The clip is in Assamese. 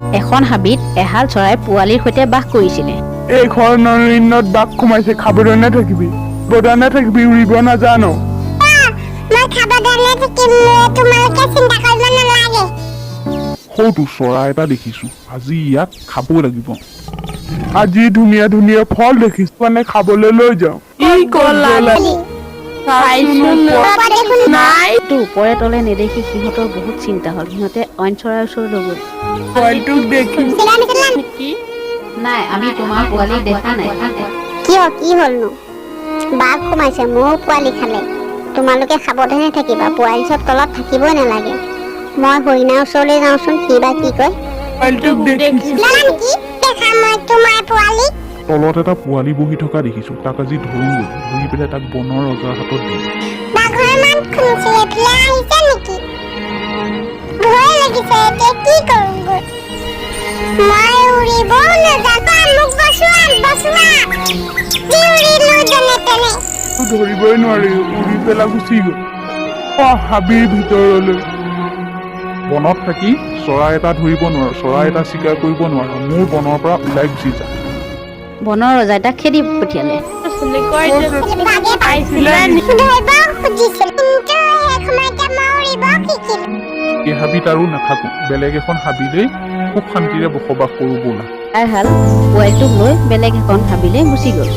এখন হাবিত এহাল চৰাই পোৱালিৰ সৈতে বাস কৰিছিলে। এই ঘৰ নলিনত বাঘ সোমাইছে, সাৱধানে থাকিবি। বদানে থাকিবি, উৰিব নাজানো। সৌটো চৰাই এটা দেখিছো, আজি ইয়াক খাব লাগিব। আজি ধুনীয়া ধুনীয়া ফল দেখিছো, মানে খাবলৈ লৈ যাওঁ। ওপৰে তলে নেদেখি সিহঁতৰ বহুত চিন্তা হ'ল। সিহঁতে অইন চৰাইৰ ওচৰলৈ গ'ল। নাই, আমি তোমাৰ পোৱালি দেখা নাই। কিয়, কি হ'লনো? বাঘ সোমাইছে, মোৰো পোৱালি খালে। তোমালোকে সাৱধানে থাকিবা, পোৱালি চব তলত থাকিবই নালাগে। মই হৰিণাৰ ওচৰলৈ যাওঁচোন, সি বা কি কয়। তলত এটা পোৱালি বহি থকা দেখিছো, তাক আজি ধৰোগৈ। ধৰি পেলাই তাক বনৰ ৰজাৰ হাতত দিম। ধৰিবই নোৱাৰি, উৰি পেলাই গুচি গ'ল হাবিৰ ভিতৰলৈ। বনত থাকি চৰাই এটা ধৰিব নোৱাৰো, চৰাই এটা চিকাৰ কৰিব নোৱাৰো। মোৰ বনৰ পৰা ওলাই গুচি যা। বনৰ ৰজাই তাক খেদি পঠিয়ালে। এই হাবিত আৰু নাথাকো, বেলেগ এখন হাবিলৈ খুব শান্তিৰে বসবাস কৰো ব'লা। তাই হাল পোৱালিটোক লৈ বেলেগ এখন হাবিলৈ গুচি গ'ল।